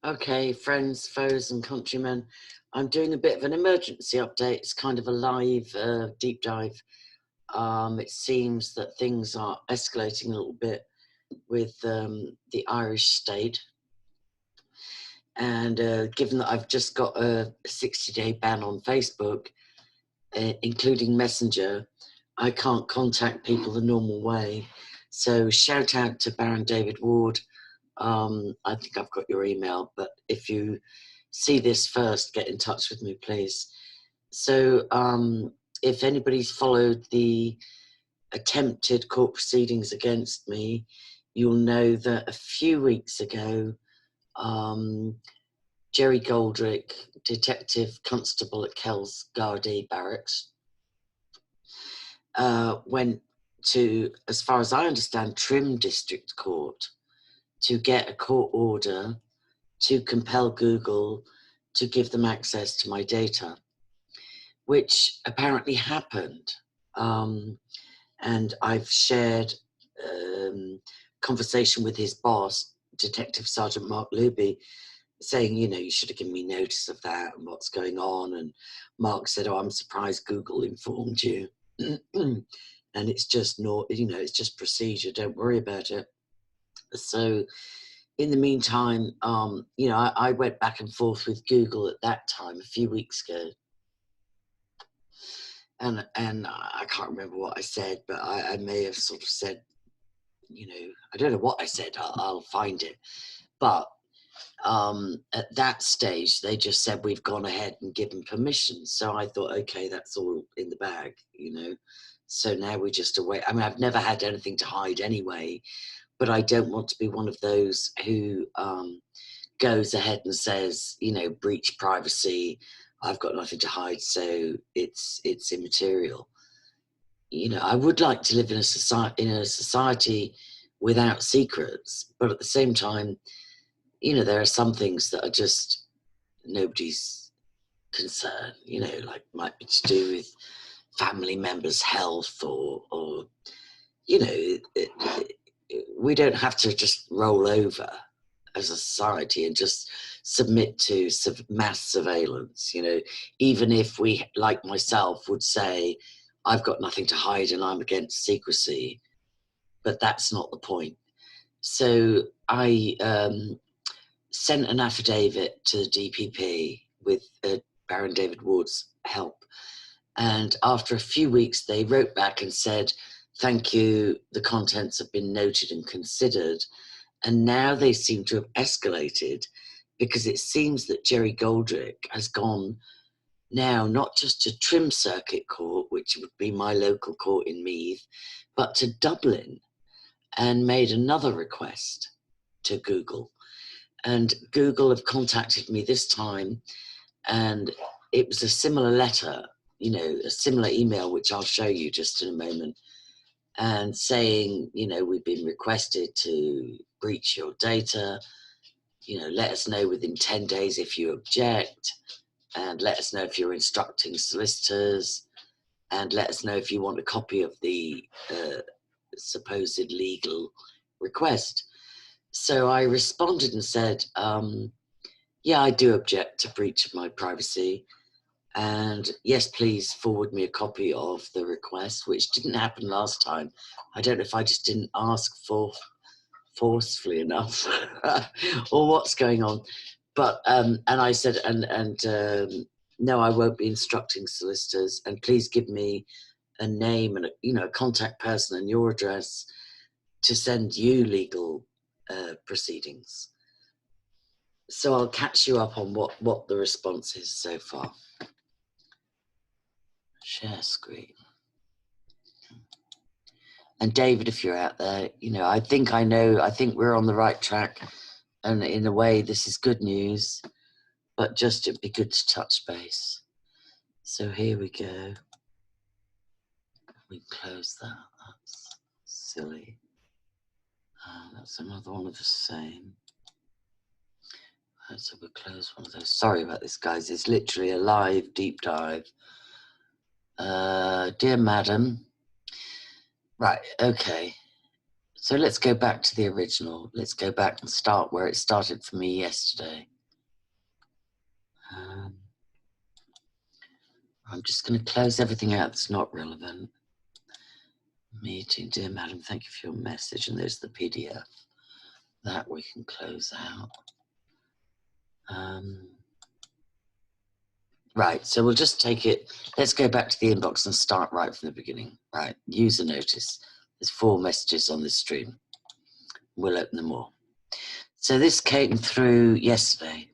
Okay, friends, foes and countrymen, I'm doing a bit of an emergency update. It's kind of a live deep dive. It seems that things are escalating a little bit with the Irish state. And given that I've just got a 60-day ban on Facebook, including Messenger, I can't contact people the normal way. So shout out to Baron David Ward. I think I've got your email, but if you see this first, get in touch with me, please. So if anybody's followed the attempted court proceedings against me, you'll know that a few weeks ago, Jerry Goldrick, Detective Constable at Kells Gardaí Barracks, went to, as far as I understand, Trim District Court to get a court order to compel Google to give them access to my data, which apparently happened. And I've shared conversation with his boss, Detective Sergeant Mark Luby, saying, you know, you should have given me notice of that and what's going on. And Mark said, oh, I'm surprised Google informed you. And it's just not, you know, it's just procedure. Don't worry about it. So in the meantime, you know, I went back and forth with Google at that time, a few weeks ago. And I can't remember what I said, but I may have sort of said, you know, I don't know what I said, I'll find it. But at that stage, they just said, we've gone ahead and given permission. So I thought, okay, that's all in the bag, you know. So now we just await. I mean, I've never had anything to hide anyway, but I don't want to be one of those who goes ahead and says, you know, breach privacy, I've got nothing to hide, so it's immaterial. You know, I would like to live in a society without secrets, but at the same time, you know, there are some things that are just nobody's concern, you know, like might be to do with family members' health or you know, we don't have to just roll over as a society and just submit to mass surveillance, you know, even if we, like myself, would say, I've got nothing to hide and I'm against secrecy, but that's not the point. So I sent an affidavit to the DPP with Baron David Ward's help. And after a few weeks, they wrote back and said, thank you, the contents have been noted and considered. And now they seem to have escalated because it seems that Jerry Goldrick has gone now not just to Trim Circuit Court, which would be my local court in Meath, but to Dublin and made another request to Google. And Google have contacted me this time, and it was a similar letter, you know, a similar email, which I'll show you just in a moment, and saying, you know, we've been requested to breach your data, you know, let us know within 10 days if you object, and let us know if you're instructing solicitors, and let us know if you want a copy of the supposed legal request. So I responded and said, yeah, I do object to breach of my privacy. And yes, please forward me a copy of the request, which didn't happen last time. I don't know if I just didn't ask forcefully enough or what's going on. But, and I said, no, I won't be instructing solicitors, and please give me a name and you know, a contact person and your address to send you legal proceedings. So I'll catch you up on what the response is so far. Share screen. And David, if you're out there, you know, I think we're on the right track, and in a way this is good news, but just it'd be good to touch base. So here we go. We close that. That's silly. That's another one of the same. So we'll close one of those. Sorry about this, guys. It's literally a live deep dive. Dear madam. Right, okay. So let's go back to the original. Let's go back and start where it started for me yesterday. I'm just going to close everything out that's not relevant. Meeting, dear madam, thank you for your message. And there's the PDF. That we can close out. Right, so we'll just take it. Let's go back to the inbox and start right from the beginning. Right, user notice. There's 4 messages on this stream. We'll open them all. So this came through yesterday.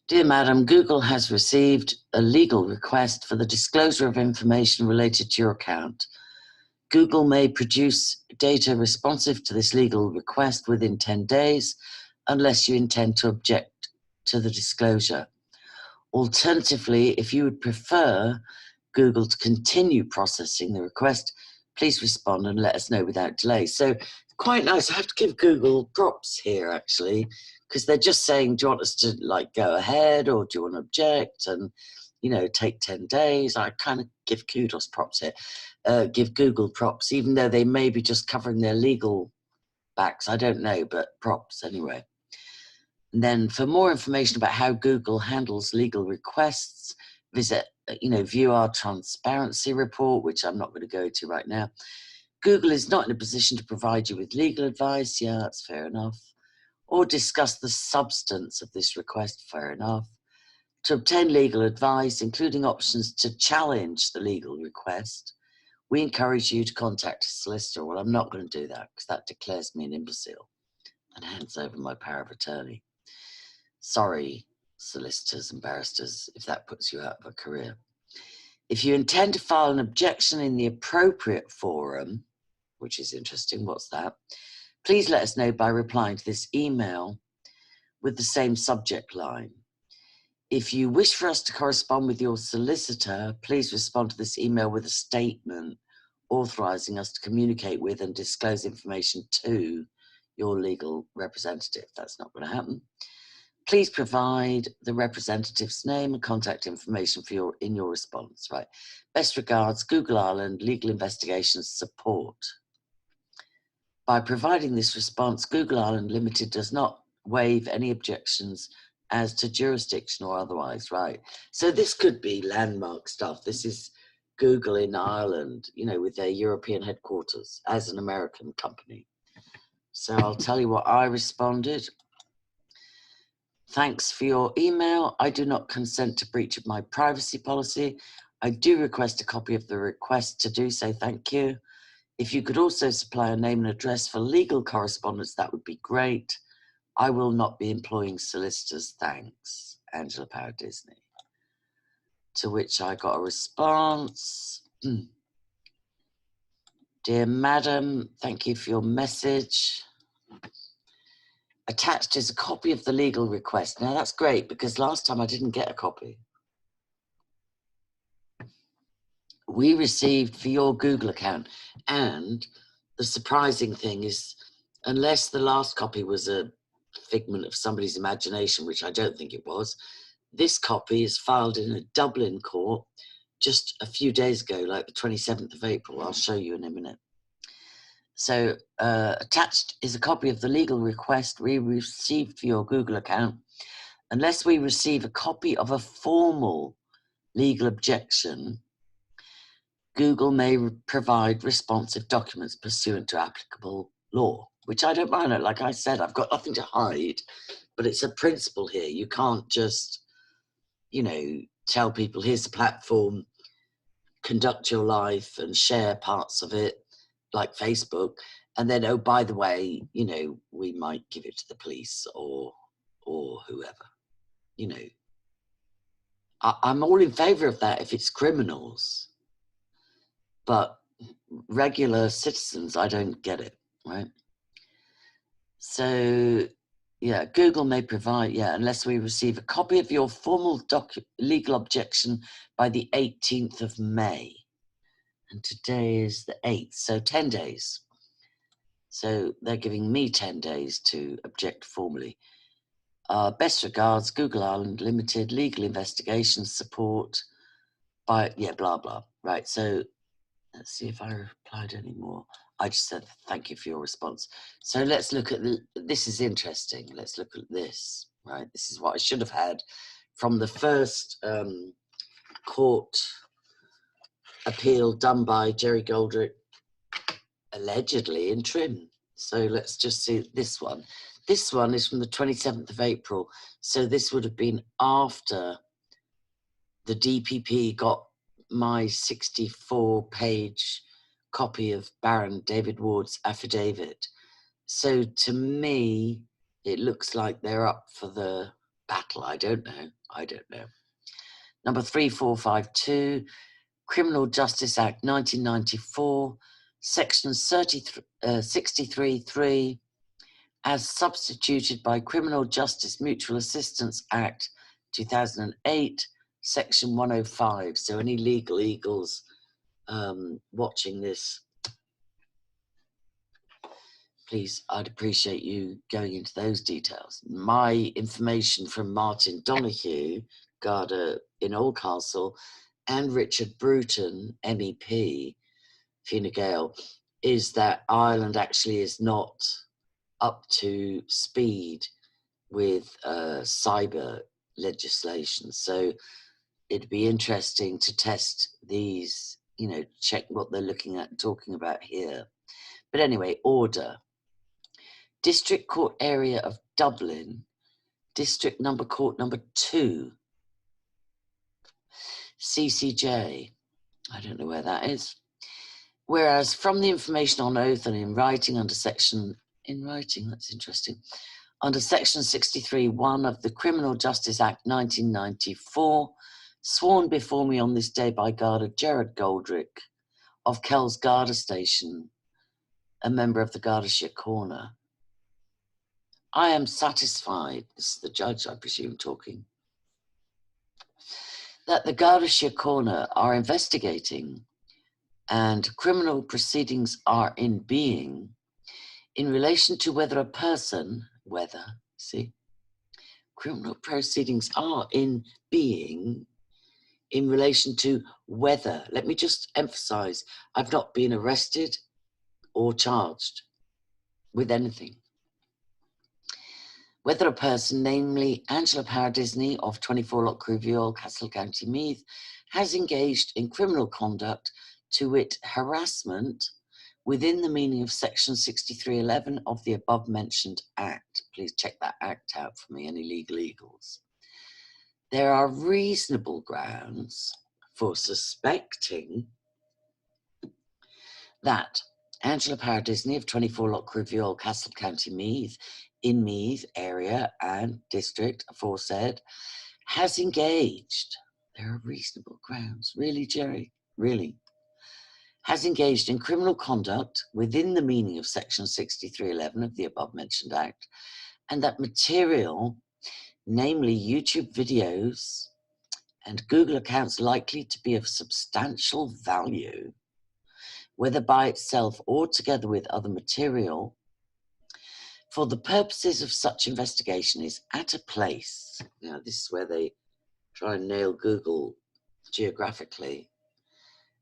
Dear Madam, Google has received a legal request for the disclosure of information related to your account. Google may produce data responsive to this legal request within 10 days unless you intend to object to the disclosure. Alternatively, if you would prefer Google to continue processing the request, please respond and let us know without delay. So quite nice. I have to give Google props here, actually, because they're just saying, do you want us to like go ahead or do you want to object and, you know, take 10 days? I kind of give kudos props here, give Google props, even though they may be just covering their legal backs. I don't know, but props anyway. And then for more information about how Google handles legal requests, view our transparency report, which I'm not going to go to right now. Google is not in a position to provide you with legal advice. Yeah, that's fair enough. Or discuss the substance of this request. Fair enough. To obtain legal advice, including options to challenge the legal request, we encourage you to contact a solicitor. Well, I'm not going to do that because that declares me an imbecile and hands over my power of attorney. Sorry, solicitors and barristers, if that puts you out of a career. If you intend to file an objection in the appropriate forum, which is interesting, what's that? Please let us know by replying to this email with the same subject line. If you wish for us to correspond with your solicitor, please respond to this email with a statement authorising us to communicate with and disclose information to your legal representative. That's not going to happen. Please provide the representative's name and contact information for in your response. Right. Best regards, Google Ireland Legal Investigations Support. By providing this response, Google Ireland Limited does not waive any objections as to jurisdiction or otherwise. Right. So this could be landmark stuff. This is Google in Ireland, you know, with their European headquarters as an American company. So I'll tell you what I responded. Thanks for your email. I do not consent to breach of my privacy policy. I do request a copy of the request to do so. Thank you. If you could also supply a name and address for legal correspondence, that would be great. I will not be employing solicitors. Thanks. Angela Power Disney. To which I got a response. Dear Madam, thank you for your message. Attached is a copy of the legal request. Now that's great because last time I didn't get a copy. We received for your Google account, and the surprising thing is, unless the last copy was a figment of somebody's imagination, which I don't think it was, this copy is filed in a Dublin court just a few days ago, like the 27th of April. I'll show you in a minute. So attached is a copy of the legal request we received for your Google account. Unless we receive a copy of a formal legal objection, Google may provide responsive documents pursuant to applicable law, which I don't mind. Like I said, I've got nothing to hide, but it's a principle here. You can't just, you know, tell people, here's the platform, conduct your life and share parts of it, like Facebook, and then, oh, by the way, you know, we might give it to the police or whoever. You know, I'm all in favor of that if it's criminals, but regular citizens, I don't get it, right? So, yeah, Google may provide, unless we receive a copy of your formal legal objection by the 18th of May. And today is the 8th, so 10 days. So they're giving me 10 days to object formally. Best regards, Google Ireland Limited, legal investigations support by, blah, blah. Right, so let's see if I replied any more. I just said, thank you for your response. So let's look at, this is interesting. Let's look at this, right? This is what I should have had from the first court appeal done by Jerry Goldrick, allegedly in Trim. So let's just see this one. This one is from the 27th of April. So this would have been after the DPP got my 64-page copy of Baron David Ward's affidavit. So to me, it looks like they're up for the battle. I don't know. Number 3452, Criminal Justice Act 1994, Section 63(3), as substituted by Criminal Justice Mutual Assistance Act 2008, Section 105. So any legal eagles watching this, please, I'd appreciate you going into those details. My information from Martin Donoghue, Garda in Oldcastle, and Richard Bruton, MEP, Fine Gael, is that Ireland actually is not up to speed with cyber legislation. So it'd be interesting to test these, you know, check what they're looking at and talking about here. But anyway, order. District Court Area of Dublin, District Court number 2, CCJ. I don't know where that is. Whereas from the information on oath and in writing under section, that's interesting, under section 63(1) of the Criminal Justice Act 1994, sworn before me on this day by Garda Gerard Goldrick of Kells Garda Station, a member of the Garda Síochána. I am satisfied, this is the judge, I presume, talking, that the Garda Síochána are investigating and criminal proceedings are in being in relation to whether a person, criminal proceedings are in being in relation to whether, let me just emphasize, I've not been arrested or charged with anything. Whether a person, namely Angela Paradisney of 24 Lochruviol, Castle County Meath, has engaged in criminal conduct, to wit, harassment, within the meaning of section 63(11) of the above mentioned act. Please check that act out for me, any legal eagles. There are reasonable grounds for suspecting that Angela Paradisney of 24 Lochruviol, Castle County Meath, in Meath area and district aforesaid, has engaged, there are reasonable grounds, really, Jerry, really, has engaged in criminal conduct within the meaning of section 63(11) of the above mentioned act, and that material, namely YouTube videos and Google accounts likely to be of substantial value, whether by itself or together with other material, for the purposes of such investigation is at a place. Now, this is where they try and nail Google geographically.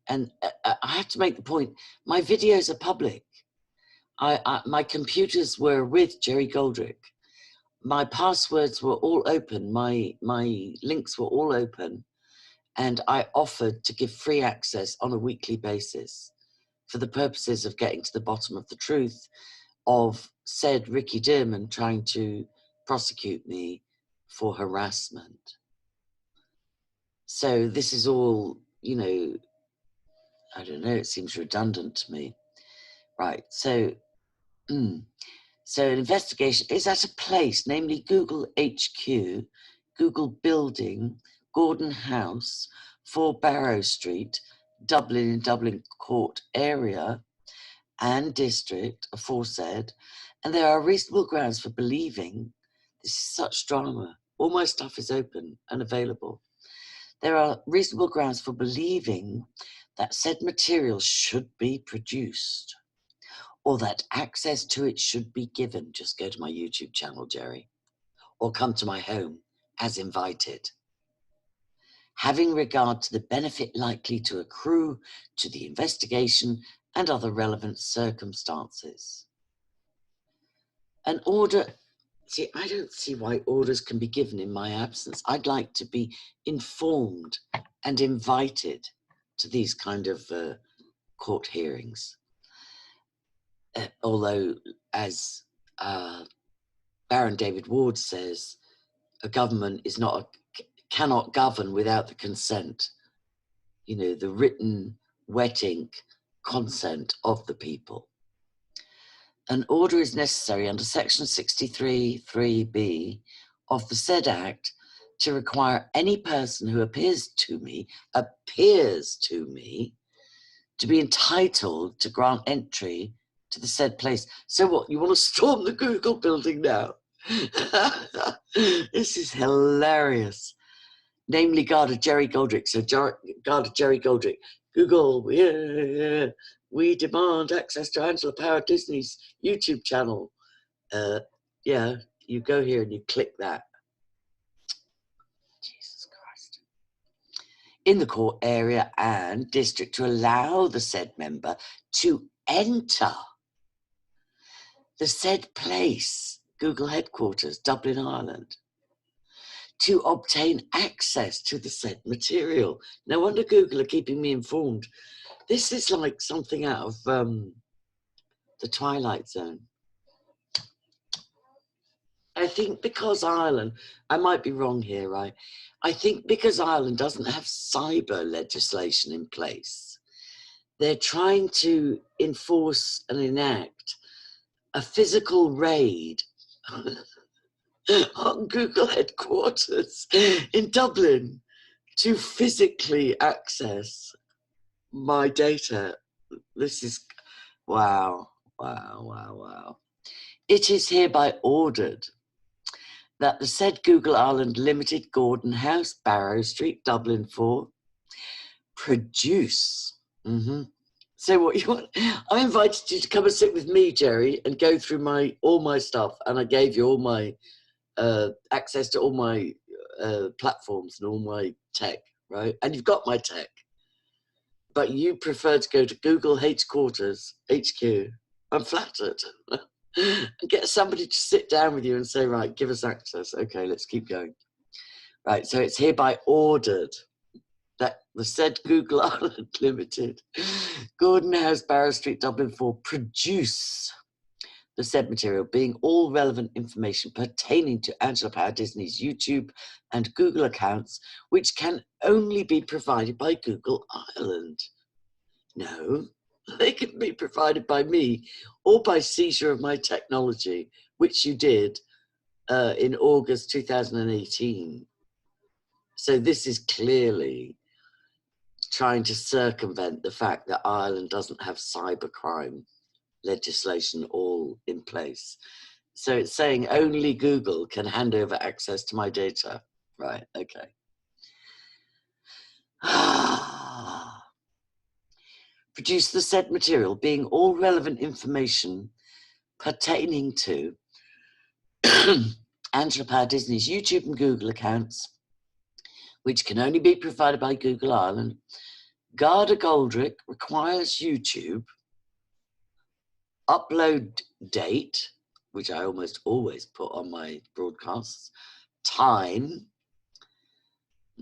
And I have to make the point, my videos are public. My computers were with Jerry Goldrick. My passwords were all open. My links were all open. And I offered to give free access on a weekly basis for the purposes of getting to the bottom of the truth of said Ricky Dearman trying to prosecute me for harassment. So this is all, you know, I don't know, it seems redundant to me. Right, so so an investigation is at a place, namely Google HQ, Google Building, Gordon House, 4 Barrow Street, Dublin in Dublin Court area and district aforesaid, and there are reasonable grounds for believing, this is such drama, all my stuff is open and available. There are reasonable grounds for believing that said material should be produced, or that access to it should be given. Just go to my YouTube channel, Jerry, or come to my home as invited. Having regard to the benefit likely to accrue to the investigation and other relevant circumstances. An order See, I don't see why orders can be given in my absence. I'd like to be informed and invited to these kind of court hearings. Although, as Baron David Ward says, a government is cannot govern without the consent, the written wet ink consent of the people. An order is necessary under section 63(3)(b) of the said act to require any person who appears to me to be entitled to grant entry to the said place. So what, you want to storm the Google building now? This is hilarious. Namely, Garda Jerry Goldrick. So Garda Jerry Goldrick, Google, we demand access to Angela Power Disney's YouTube channel. Yeah, you go here and you click that. Jesus Christ. In the court area and district to allow the said member to enter the said place, Google headquarters, Dublin, Ireland, to obtain access to the said material. No wonder Google are keeping me informed. This is like something out of the Twilight Zone. I think because Ireland, I might be wrong here, right? I think because Ireland doesn't have cyber legislation in place, they're trying to enforce and enact a physical raid on Google headquarters in Dublin to physically access my data. This is, wow. It is hereby ordered that the said Google Ireland Limited, Gordon House, Barrow Street, Dublin 4, produce. So what you want? I invited you to come and sit with me, Jerry, and go through all my stuff, and I gave you all my access to all my platforms and all my tech, right? And you've got my tech, but you prefer to go to Google headquarters, HQ. I'm flattered. And get somebody to sit down with you and say, right, give us access. Okay, let's keep going. Right, so it's hereby ordered that the said Google Ireland Limited, Gordon House, Barrow Street, Dublin 4, produce the said material, being all relevant information pertaining to Angela Power Disney's YouTube and Google accounts, which can only be provided by Google Ireland. No, they can be provided by me or by seizure of my technology, which you did in August 2018. So this is clearly trying to circumvent the fact that Ireland doesn't have cybercrime legislation all in place. So it's saying only Google can hand over access to my data. Right, okay. Produce the said material, being all relevant information pertaining to Angela Power Disney's YouTube and Google accounts, which can only be provided by Google Ireland. Garda Goldrick requires YouTube upload date, which I almost always put on my broadcasts, time,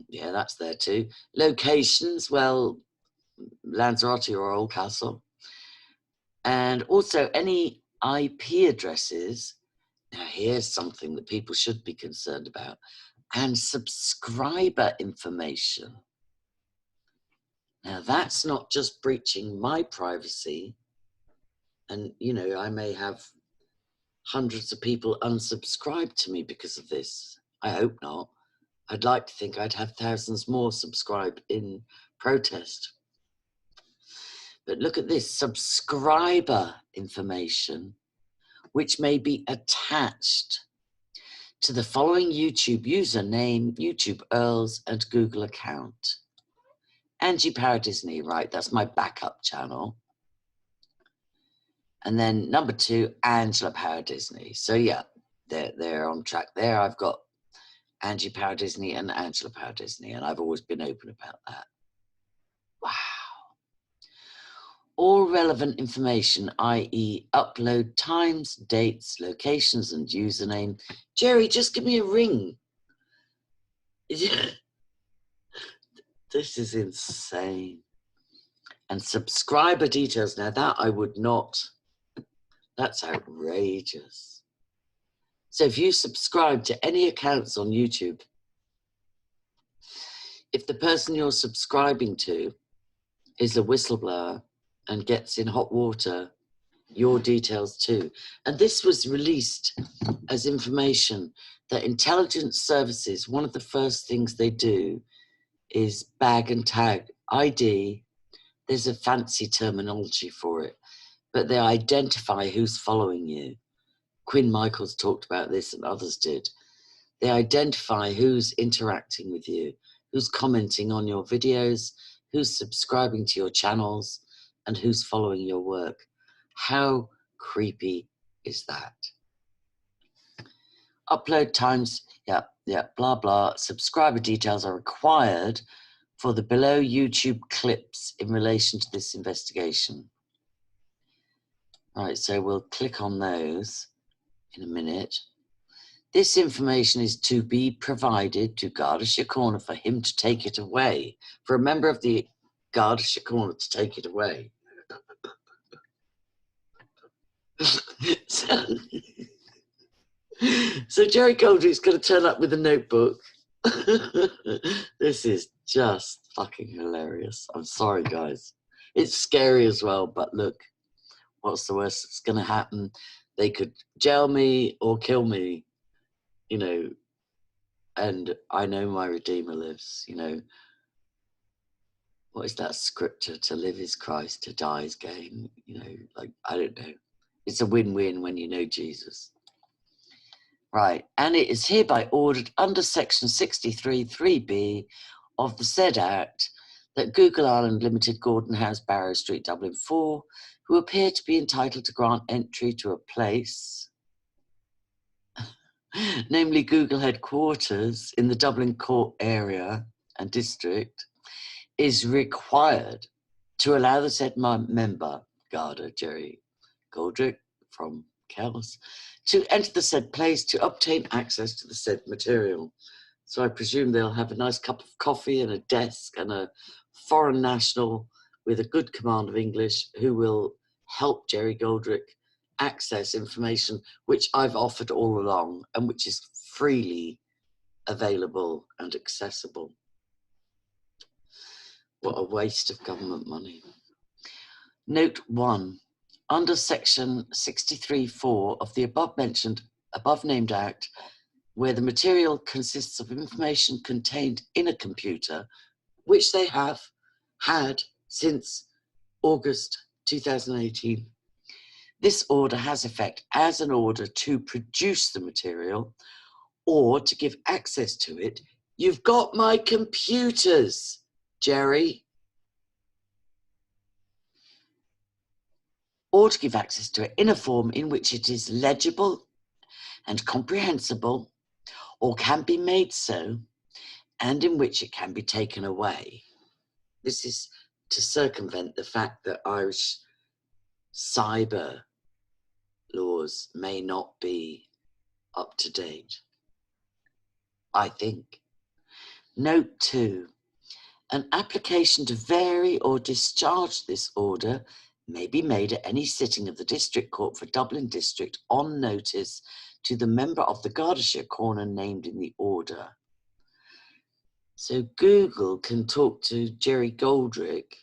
yeah, that's there too, locations, well, Lanzarote or Oldcastle, and also any IP addresses. Now here's something that people should be concerned about, and subscriber information. Now that's not just breaching my privacy, and I may have hundreds of people unsubscribe to me because of this. I hope not. I'd like to think I'd have thousands more subscribe in protest. But look at this, subscriber information, which may be attached to the following YouTube username, YouTube URLs, and Google account. Angie Power Disney, right, that's my backup channel. And then number 2, Angela Power Disney. So yeah, they're on track there. I've got Angie Power Disney and Angela Power Disney, and I've always been open about that. Wow. all relevant information, i.e. upload times, dates, locations, and username. Jerry, just give me a ring. This is insane. And subscriber details. Now that I would not. That's outrageous. So if you subscribe to any accounts on YouTube, if the person you're subscribing to is a whistleblower and gets in hot water, your details too. And this was released as information that intelligence services, one of the first things they do is bag and tag ID. There's a fancy terminology for it, but they identify who's following you. Quinn Michaels talked about this and others did. They identify who's interacting with you, who's commenting on your videos, who's subscribing to your channels, and who's following your work. How creepy is that? Upload times, blah, blah. Subscriber details are required for the below YouTube clips in relation to this investigation. All right, so we'll click on those in a minute. This information is to be provided to Gardeshire Corner for him to take it away, for a member of the Gardeshire Corner to take it away. So Jerry Goldrick's going to turn up with a notebook. This is just fucking hilarious. I'm sorry, guys. It's scary as well, but look, what's the worst that's going to happen? They could jail me or kill me, you know, and I know my Redeemer lives, you know. What is that scripture? To live is Christ, to die is gain, you know, like, I don't know. It's a win-win when you know Jesus. Right, and it is hereby ordered under section 63(3)(b) of the said Act that Google Ireland Limited, Gordon House, Barrow Street, Dublin 4, who appear to be entitled to grant entry to a place, namely Google headquarters in the Dublin Court area and district, is required to allow the said member, Garda Jerry Goldrick from Kells, to enter the said place to obtain access to the said material. So I presume they'll have a nice cup of coffee and a desk and a foreign national with a good command of English who will help Jerry Goldrick access information which I've offered all along and which is freely available and accessible. What a waste of government money. Note 1. Under section 63(4) of the above named Act, where the material consists of information contained in a computer, which they have had since August 2018, this order has effect as an order to produce the material or to give access to it. You've got my computers, Jerry. Or to give access to it in a form in which it is legible and comprehensible, or can be made so, and in which it can be taken away. This is to circumvent the fact that Irish cyber laws may not be up to date, I think. Note 2. An application to vary or discharge this order may be made at any sitting of the District Court for Dublin District on notice to the member of the Gardeshire Corner named in the order. So Google can talk to Jerry Goldrick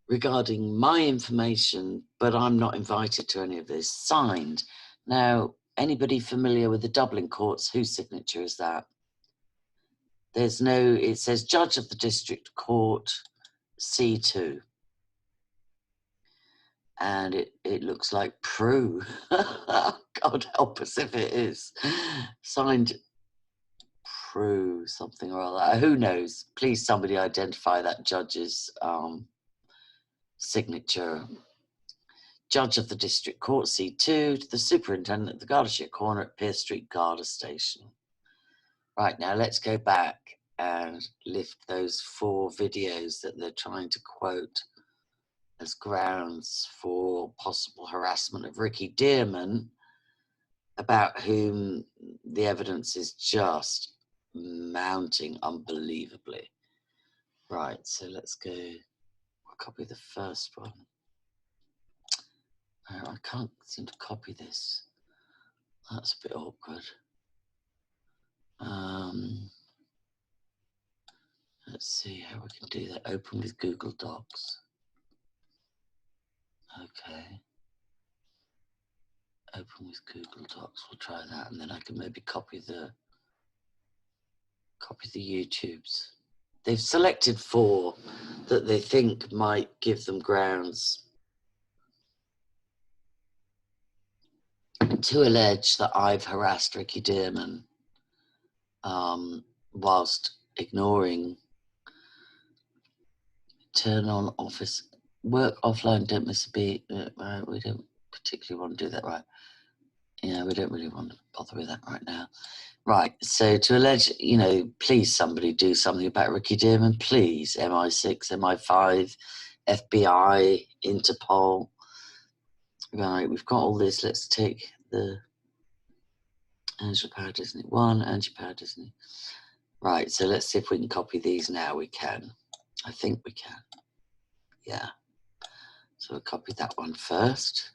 regarding my information, but I'm not invited to any of this. Signed. Now, anybody familiar with the Dublin courts, whose signature is that? There's no, it says Judge of the District Court, C2. And it looks like Prue. God help us if it is. Signed Prue something or other. Who knows? Please somebody identify that judge's signature. Judge of the District Court, C2, to the Superintendent of the Gardeshire Corner at Pearse Street, Garda Station. Right, now let's go back and lift those 4 videos that they're trying to quote as grounds for possible harassment of Ricky Dearman, about whom the evidence is just mounting unbelievably. Right, so let's go. I'll copy the first one. I can't seem to copy this. That's a bit awkward. Let's see how we can do that. Open with Google Docs. Okay. Open with Google Docs. We'll try that, and then I can maybe copy the YouTubes. They've selected 4 that they think might give them grounds to allege that I've harassed Ricky Dearman whilst ignoring turn on office work offline, don't miss a beat. Right, we don't particularly want to do that, right? Yeah, we don't really want to bother with that right now. Right, so to allege, you know, please somebody do something about Ricky Dearman, please. MI6, MI5, FBI, Interpol. Right, we've got all this. Let's take the Angela Power Disney 1, Angie Power Disney. Right, so let's see if we can copy these now. We can. I think we can. Yeah. So we'll copy that one first.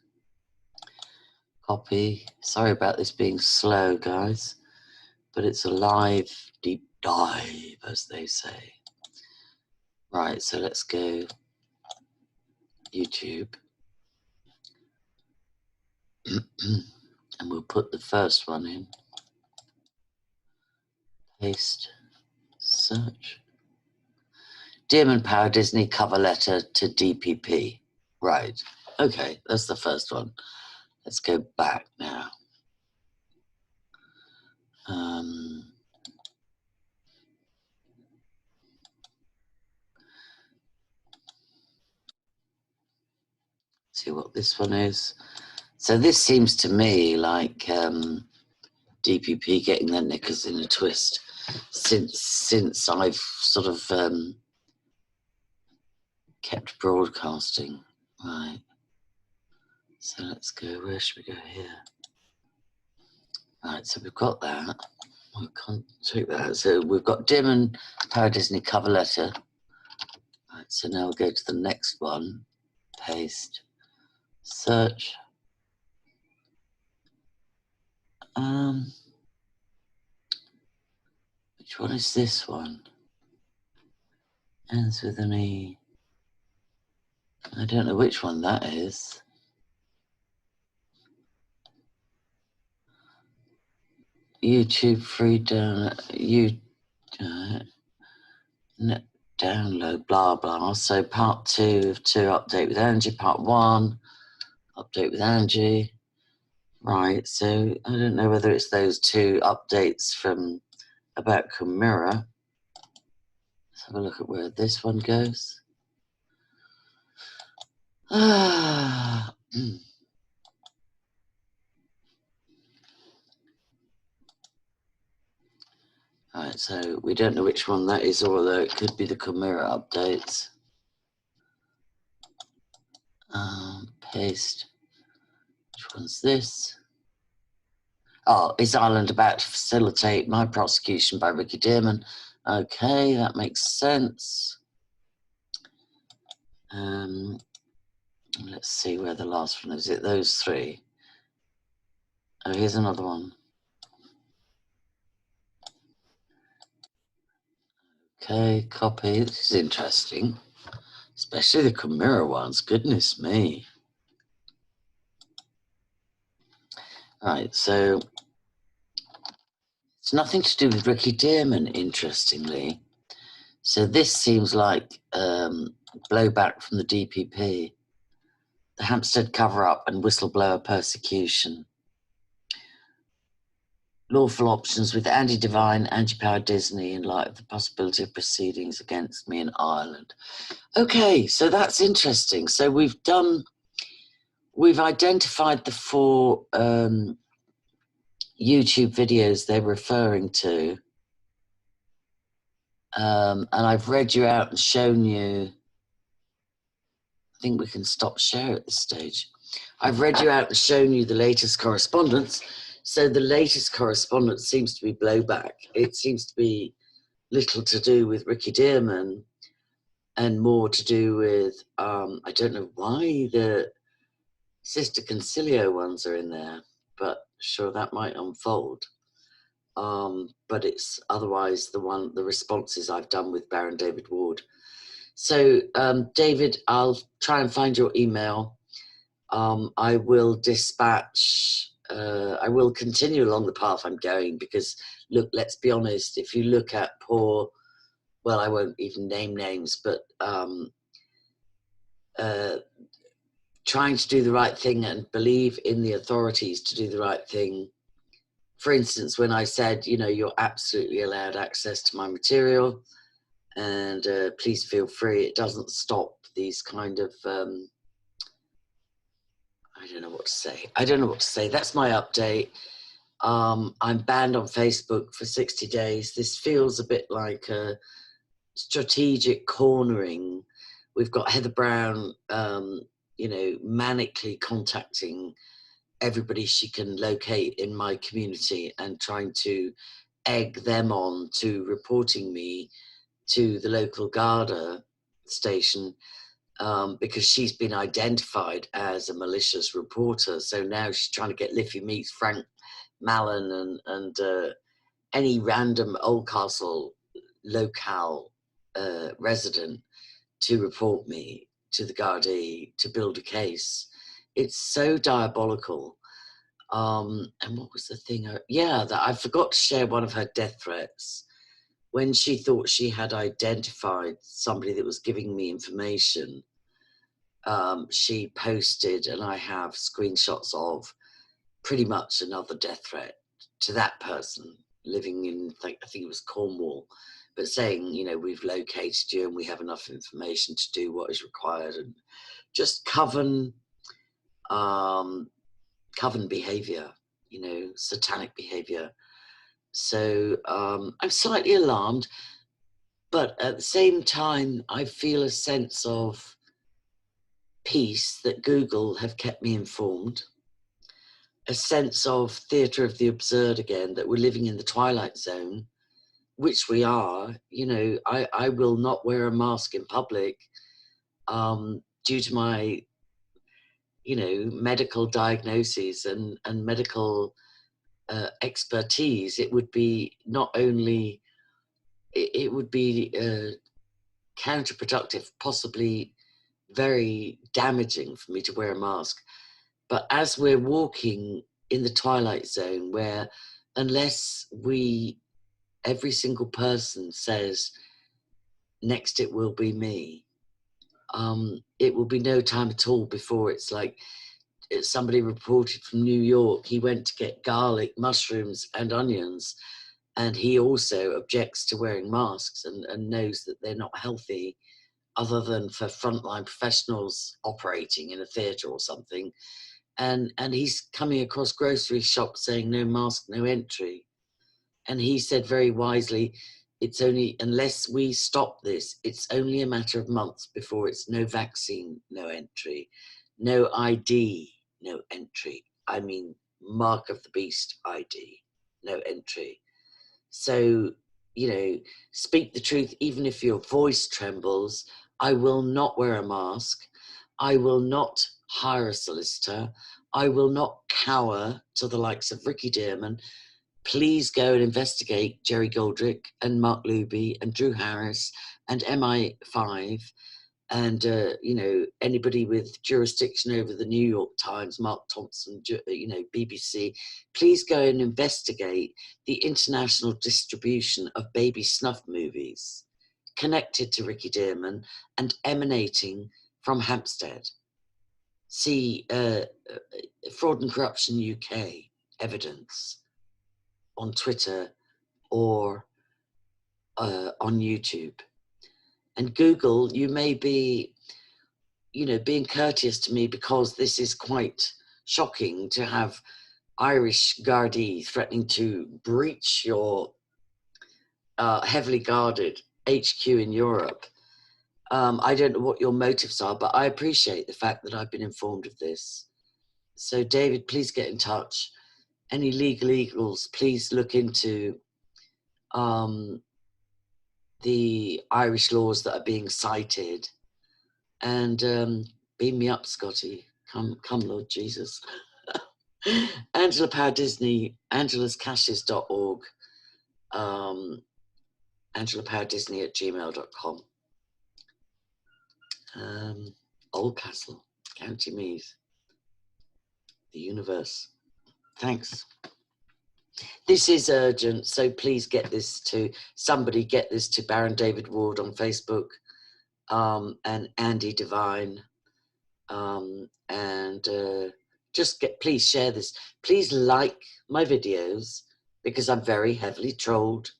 Copy. Sorry about this being slow, guys, but it's a live deep dive, as they say. Right, so let's go YouTube. And we'll put the first one in. Paste. Search. Dearman Power Disney cover letter to DPP. Right. Okay, that's the first one. Let's go back now. See what this one is. So this seems to me like DPP getting their knickers in a twist since I've sort of kept broadcasting. Right. So let's go. Where should we go here? Right. So we've got that. I can't take that. So we've got Dearman Power Disney cover letter. Right. So now we'll go to the next one. Paste. Search. Which one is this one? Ends with an E. I don't know which one that is. YouTube free download. Download, blah blah. So part 2 of 2 update with Angie. Part 1 update with Angie. Right. So I don't know whether it's those 2 updates from about Chimera. Let's have a look at where this one goes. Ah. Right, so we don't know which one that is, although it could be the Chimera updates. Paste. Which one's this? Oh, is Ireland about to facilitate my prosecution by Ricky Dearman? Okay, that makes sense. Let's see where the last one is. Is it those 3? Oh, here's another one. Okay, copy. This is interesting, especially the Chimera ones. Goodness me. Right, so it's nothing to do with Ricky Dearman, interestingly. So this seems like blowback from the DPP, the Hampstead cover-up and whistleblower persecution. Lawful options with Andy Devine, Angie Power Disney in light of the possibility of proceedings against me in Ireland. Okay, so that's interesting. So we've identified the 4 YouTube videos they're referring to. And I've read you out and shown you think we can stop share at this stage. I've read you out and shown you the latest correspondence. So the latest correspondence seems to be blowback. It seems to be little to do with Ricky Dearman and more to do with, I don't know why the Sister Concilio ones are in there, but sure, that might unfold. But it's otherwise the responses I've done with Baron David Ward. So David, I'll try and find your email. I will dispatch, I will continue along the path I'm going, because look, let's be honest, if you look at poor, well, I won't even name names, but trying to do the right thing and believe in the authorities to do the right thing. For instance, when I said, you know, you're absolutely allowed access to my material and please feel free, it doesn't stop these kind of, I don't know what to say. I don't know what to say. That's my update. I'm banned on Facebook for 60 days. This feels a bit like a strategic cornering. We've got Heather Brown, you know, manically contacting everybody she can locate in my community and trying to egg them on to reporting me to the local Garda station, because she's been identified as a malicious reporter. So now she's trying to get Liffey Meeks, Frank Mallon, and any random Oldcastle locale resident to report me to the Gardaí to build a case. It's so diabolical. And what was the thing? Yeah, that I forgot to share one of her death threats. When she thought she had identified somebody that was giving me information, she posted, and I have screenshots of, pretty much another death threat to that person living in, I think it was Cornwall, but saying, you know, we've located you and we have enough information to do what is required, and just coven behavior, you know, satanic behavior. So I'm slightly alarmed, but at the same time, I feel a sense of peace that Google have kept me informed, a sense of theatre of the absurd again, that we're living in the twilight zone, which we are. You know, I will not wear a mask in public due to my, you know, medical diagnoses and medical expertise. It would be not only, it would be counterproductive, possibly very damaging for me to wear a mask. But as we're walking in the twilight zone, where unless every single person says, next it will be me, it will be no time at all before it's like, somebody reported from New York, he went to get garlic, mushrooms and onions, and he also objects to wearing masks and knows that they're not healthy other than for frontline professionals operating in a theatre or something. And he's coming across grocery shops saying no mask, no entry. And he said very wisely, it's only, unless we stop this, it's only a matter of months before it's no vaccine, no entry, no ID, no entry. I mean, mark of the beast ID, no entry. So, you know, speak the truth, even if your voice trembles. I will not wear a mask. I will not hire a solicitor. I will not cower to the likes of Ricky Dearman. Please go and investigate Jerry Goldrick and Mark Luby and Drew Harris and MI5 and, you know, anybody with jurisdiction over the New York Times, Mark Thompson, you know, BBC. Please go and investigate the international distribution of baby snuff movies connected to Ricky Dearman and emanating from Hampstead. See Fraud and Corruption UK evidence on Twitter or on YouTube. And Google, you may be, you know, being courteous to me because this is quite shocking to have Irish Gardaí threatening to breach your heavily guarded HQ in Europe. I don't know what your motives are, but I appreciate the fact that I've been informed of this. So David, please get in touch. Any legal eagles, please look into the Irish laws that are being cited, and beam me up, Scotty. Come, Lord Jesus. Angela Power Disney, angelascashes.org, angelapowerdisney@gmail.com. Oldcastle, County Meath, the universe. Thanks. This is urgent, so please get this to somebody. Get this to Baron David Ward on Facebook, and Andy Devine, and just please share this. Please like my videos because I'm very heavily trolled.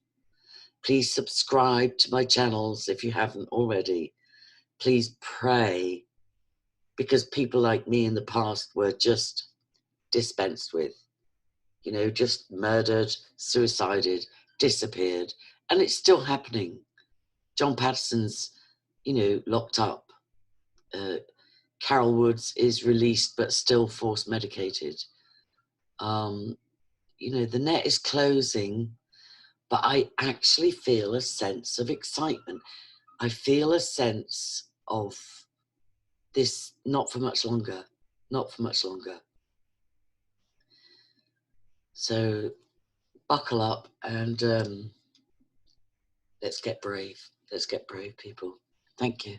Please subscribe to my channels if you haven't already. Please pray, because people like me in the past were just dispensed with, you know, just murdered, suicided, disappeared, and it's still happening. John Patterson's, you know, locked up. Carol Woods is released but still force medicated. You know, the net is closing, but I actually feel a sense of excitement. I feel a sense of this, not for much longer, not for much longer. So buckle up and let's get brave. Let's get brave, people. Thank you.